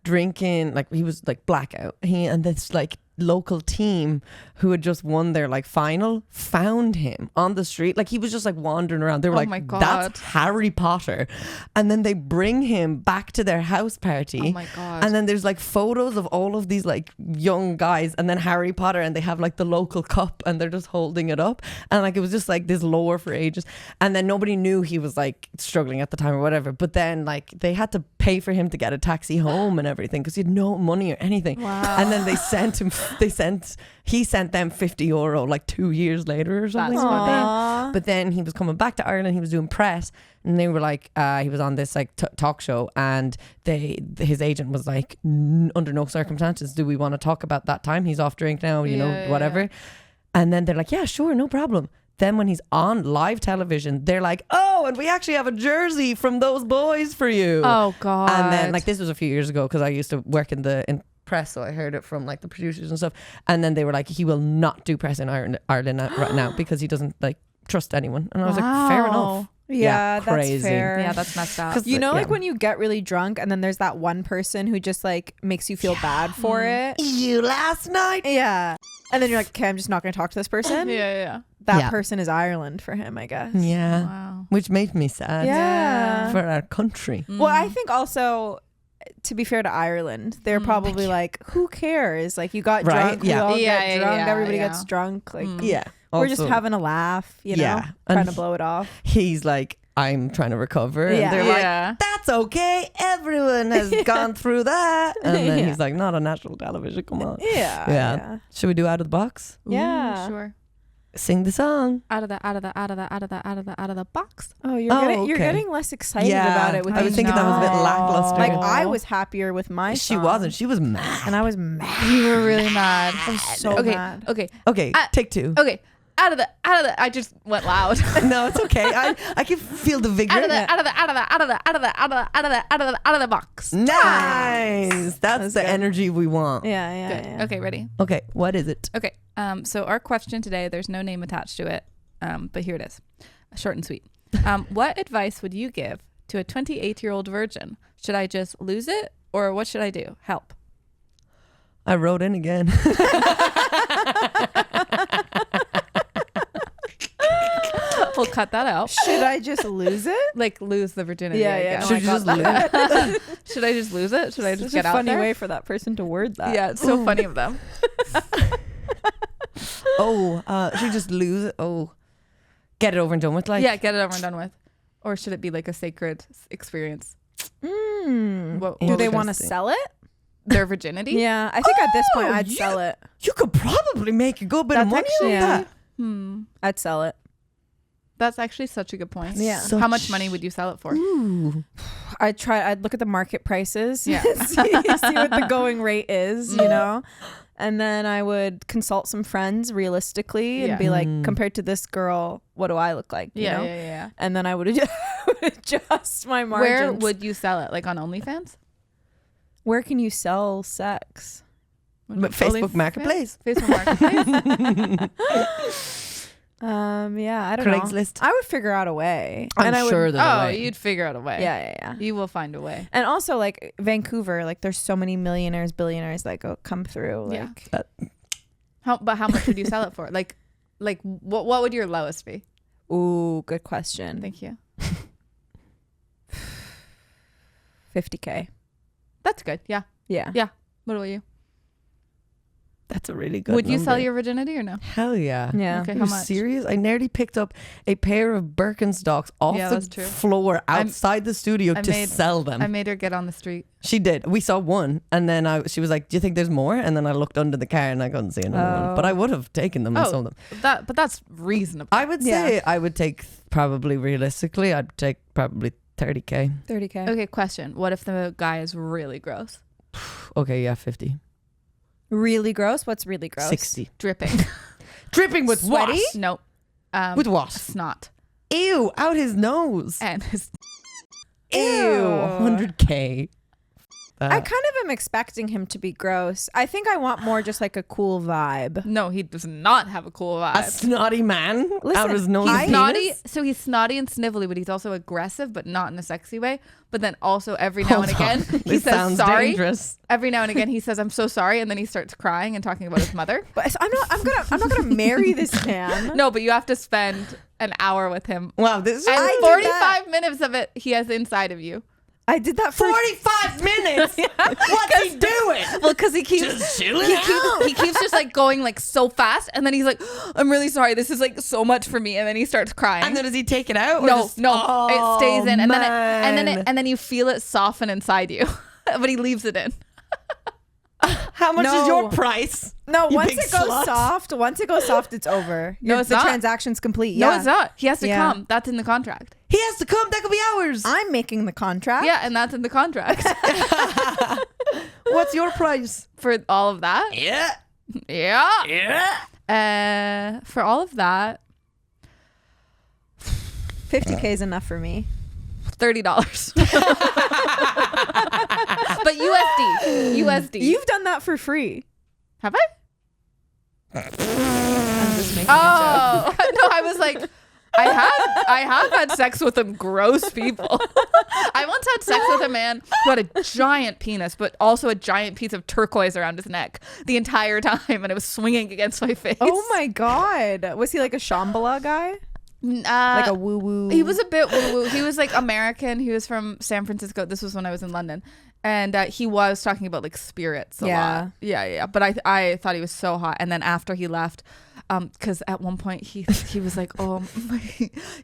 drinking, like he was like blackout. And this like local team who had just won their like final found him on the street. Like he was just like wandering around. They were
Oh
like,
my God.
that's Harry Potter. And then they bring him back to their house party.
Oh my God.
And then there's like photos of all of these like young guys and then Harry Potter, and they have like the local cup and they're just holding it up. And like it was just like this lore for ages. And then nobody knew he was like struggling at the time or whatever. But then like they had to pay for him to get a taxi home and everything because he had no money or anything.
Wow.
And then he sent them €50 like 2 years later or something
That's
like that.
Aw.
But then he was coming back to Ireland. He was doing press, and they were like, he was on this like talk show, and his agent was like, under no circumstances do we want to talk about that time. He's off drink now, you know,
Yeah,
whatever.
yeah.
And then they're like, yeah, sure, no problem. Then when he's on live television, they're like, oh, and we actually have a jersey from those boys for you.
Oh God.
And then like this was a few years ago because I used to work in press, so I heard it from like the producers and stuff. And then they were like, he will not do press in Ireland right now because he doesn't like trust anyone. And I was like, fair enough.
Yeah, that's
crazy.
fair.
Yeah, that's messed up.
'Cause
You know, like
yeah.
when you get really drunk and then there's that one person who just like makes you feel bad for it.
You last night.
Yeah. And then you're like, okay, I'm just not going to talk to this person.
yeah.
That
Yeah.
person is Ireland for him, I guess.
Yeah.
Wow.
Which made me sad
Yeah.
for our country.
Well, I think also, to be fair to Ireland, they're probably like, who cares? Like, you got
Right?
drunk,
Yeah.
we all
Yeah,
get
yeah,
drunk,
yeah,
everybody
yeah.
gets drunk. Like,
Yeah.
we're just
Also,
having a laugh, you know,
Yeah.
trying
And
to blow it off.
he's like, I'm trying to recover.
Yeah.
And they're like,
Yeah.
that's okay. Everyone has gone through that. And then
Yeah.
he's like, not on national television. Come on.
Yeah.
Yeah. Should we do out of the box?
Yeah.
Ooh, sure.
Sing the song.
Out of the box.
Oh, you're
okay.
getting less excited about it with
I was
each
thinking that was a bit
song.
lackluster.
Like, I was happier with my
She
song.
wasn't. She was mad.
And I was mad.
You were really mad.
I was so
okay.
mad.
Okay.
Okay, take two.
Okay. Out of the. I just went loud.
No, it's okay. I can feel the vigor.
out of the box.
Nice. That's the
good.
energy we want.
Yeah, yeah,
Good.
yeah.
Okay, ready?
Okay, what is it?
Okay. So our question today, there's no name attached to it. But here it is. Short and sweet. What advice would you give to a 28-year-old virgin? Should I just lose it, or what should I do? Help.
I wrote in again.
We'll cut that out.
Should I just lose it?
Like lose the virginity.
Yeah,
I
yeah.
guess.
No,
Should you
I
just
got
lose
that.
Should I just lose it? Should I just
It's
get
a
out
funny
there?
way for that person to word that.
Yeah, it's so funny of them.
Should you just lose it? Oh, get it over and done with. Like,
Yeah, get it over and done with. Or should it be like a sacred experience? What
Do they
would
want to
I say?
sell it?
Their virginity?
Yeah, I think at this point
Oh,
I'd
yeah.
sell it.
you could probably make a good bit of
That's
money
actually-
on
yeah.
that.
I'd sell it.
That's actually such a good point.
Yeah.
How much money would you sell it for?
Ooh.
I'd look at the market prices.
Yeah.
see what the going rate is, you know? And then I would consult some friends realistically and
Yeah.
be like, compared to this girl, what do I look like? You know?
Yeah.
And then I would adjust my margins.
Where would you sell it? Like on OnlyFans?
Where can you sell sex?
But Facebook Marketplace.
Facebook Marketplace?
Yeah, I don't know.
Craigslist.
I would figure out a way.
I'm
and I
sure
would,
there's a
Oh,
way.
you'd figure out a way.
yeah.
You will find a way.
And also like Vancouver, like there's so many millionaires, billionaires that come through.
Yeah.
Like
How much would you sell it for? Like what would your lowest be?
ooh, good question.
Thank you.
50K.
That's good. Yeah.
Yeah.
What about you?
That's a really good
Would you sell
number.
your virginity or no?
Hell yeah.
Yeah.
Okay,
Are
how
you
much?
serious? I nearly picked up a pair of Birkenstocks off
Yeah,
the
that's true.
floor outside the studio
I
to
made-
sell them.
I made her get on the street.
She did. We saw one, and then she was like, "Do you think there's more?" And then I looked under the car, and I couldn't see another one. But I would have taken them and sold them.
But that's reasonable.
I would say I would take probably realistically, I'd take probably 30K.
30K.
Okay, question. What if the guy is really gross?
Okay, yeah, 50,
Really gross? What's really gross?
60.
Dripping.
Dripping with
Sweaty?
what?
No.
With what?
Snot.
Ew, out his nose.
And his
Ew,
Ew.
100K.
I kind of am expecting him to be gross. I think I want more just like a cool vibe.
no, he does not have a cool
a
vibe.
snotty man
Listen,
out his nose.
He's
and
snotty,
penis?
so he's snotty and snivelly, but he's also aggressive, but not in a sexy way. But then also every now and
Hold on.
again, he
This
says
sounds
sorry.
dangerous.
Every now and again, he says, "I'm so sorry," and then he starts crying and talking about his mother.
But I'm not gonna marry this man.
No, but you have to spend an hour with him,
Wow, this is
and
I did
45 minutes of it he has inside of you.
I did that for
45 minutes. What's he doing?
Well, because he keeps
Just chilling
he keeps just like going like so fast, and then he's like, "I'm really sorry. This is like so much for me," and then he starts crying.
And then does he take it out? Or
no,
just-
no,
Oh,
it stays in, and
man.
then you feel it soften inside you, but he leaves it in.
How much is
No.
your price?
no.
You
Once
big
it goes
slut.
soft, it's over.
No, it's
the
not.
transaction's complete.
No,
Yeah.
it's not. He has to
Yeah.
come. That's in the contract.
He has to come. That could be hours.
I'm making the contract.
Yeah, and that's in the contract
What's your price?
for all of that.
Yeah.
Yeah.
Yeah.
For all of that,
50K is enough for me.
$30. But USD.
You've done that for free.
Have I?
I'm just making
Oh no, I was like, I have had sex with some gross people. I once had sex with a man who had a giant penis, but also a giant piece of turquoise around his neck the entire time, and it was swinging against my face.
Oh my god. Was he like a Shambhala guy? Like a woo woo.
He was a bit woo woo. He was like American. He was from San Francisco. This was when I was in London, and he was talking about like spirits a lot. Yeah. But I thought he was so hot. And then after he left, because at one point he was like,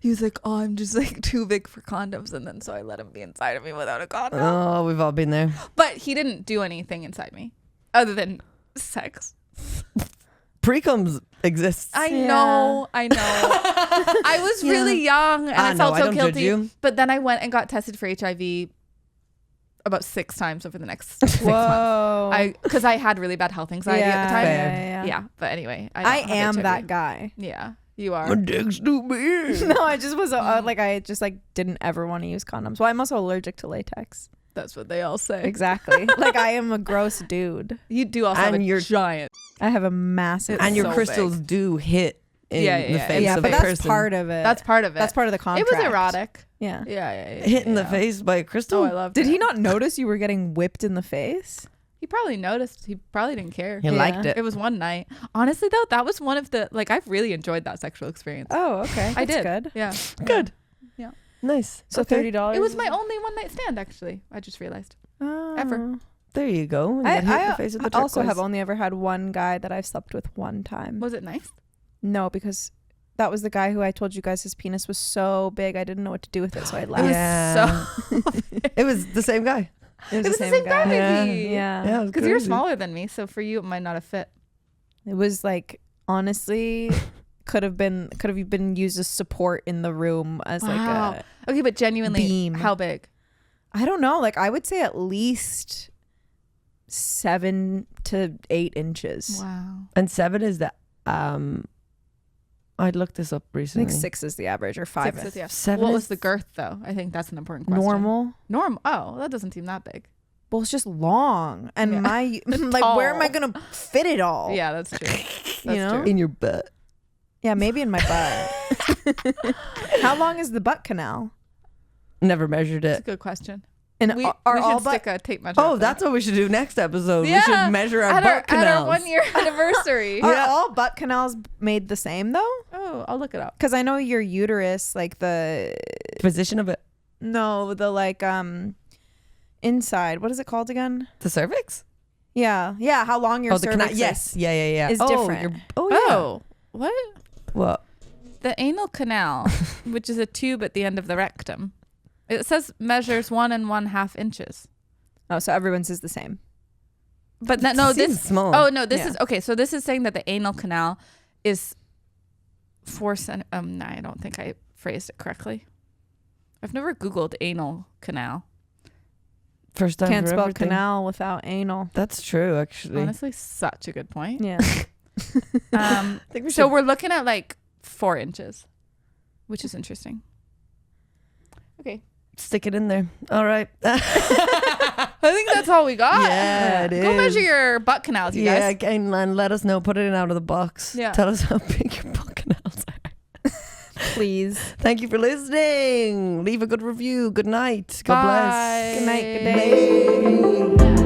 he was like, I'm just like too big for condoms, and then so I let him be inside of me without a condom.
Oh, we've all been there.
But he didn't do anything inside me other than sex.
Pre-coms exists.
I know. I was really young and I
no,
felt
I
so
don't judge
guilty.
you.
But then I went and got tested for HIV about 6 times over the next 6 months.
Whoa.
Because I had really bad health anxiety at the time.
Fair.
Yeah. But anyway,
I
don't have
am
HIV.
that guy.
Yeah, you are.
My dick's too big.
No, I just was like I just like didn't ever want to use condoms. Well, I'm also allergic to latex.
That's what they all say.
Exactly. Like I am a gross dude.
You do also have
And
a
you're
giant.
I have a massive.
And your
so
crystals
big.
do hit in the face
yeah,
of
but
a
that's
person.
part of it.
That's part of it.
That's part of the
It
contract.
was erotic.
Yeah.
Yeah.
Hit in the face by a crystal.
Oh, I love
Did he not notice you were getting whipped in the face?
He probably noticed. He probably didn't care.
He liked it.
It was one night. Honestly, though, that was one of the like I've really enjoyed that sexual experience.
Oh, okay.
I
That's
did.
good.
Yeah.
Good.
Yeah.
Nice.
So
Okay.
$30.
It was my only one night stand, actually. I just realized. Ever.
There you go. You got hit in the face with the
I also have
turquoise.
only ever had one guy that I've slept with one time.
Was it nice?
No, because that was the guy who I told you guys his penis was so big I didn't know what to do with it, so I left.
Yeah.
So
It was the same guy.
It
was the same guy, maybe.
Yeah.
Yeah, it was
because you're
crazy.
smaller than me, so for you it might not have fit.
It was like, honestly, could have been used as support in the room as
Wow.
like
Okay, but genuinely,
beam.
how big?
I don't know, like I would say at least 7 to 8 inches.
Wow.
And 7 is the I'd looked this up
I
recently.
think 6 is the average, or 5
6
is
is, yeah.
7
What
is
was the girth though? I think that's an important question.
normal.
Normal. Oh, that doesn't seem that big.
Well, it's just long, and
Yeah.
my like, where am I gonna fit it all?
Yeah, that's true. That's
You know?
true.
in your butt.
Yeah, maybe in my butt. How long is the butt canal?
Never measured
That's a
it.
good question.
And
We,
are
we
all
should
butt
stick a tape measure.
Oh,
up there.
that's what we should do next episode.
Yeah,
We should measure our
at
butt canals.
At our 1 year anniversary.
are
Yeah.
all butt canals made the same though?
Oh, I'll look it up.
Because I know your uterus, like the
Position of it.
like inside. What is it called again?
The cervix?
Yeah, how long your
the
cervix
canal.
is.
Yes. Yeah.
is different.
Oh, yeah.
Oh, what?
What?
The anal canal, which is a tube at the end of the rectum. It says measures 1 1/2 inches.
Oh, so everyone's is the same.
But no,
Seems
this.
small.
Oh no, this
Yeah.
is okay. So this is saying that the anal canal is 4 cent. No, I don't think I phrased it correctly. I've never Googled anal canal.
First time
Can't
for
spell
everything.
canal without anal.
That's true, actually.
Honestly, such a good point.
Yeah.
Um,
I think we
so
should-
we're looking at like 4 inches, which is interesting. Okay.
Stick it in there. All right.
I think that's all we got.
Yeah, it
Go
is.
measure your butt canals, you
Yeah,
guys.
and let us know. Put it in out of the box.
Yeah.
Tell us how big your butt canals are.
Please.
Thank you for listening. Leave a good review. Good night. God
Bye.
bless.
Good night. Good day.
Bye.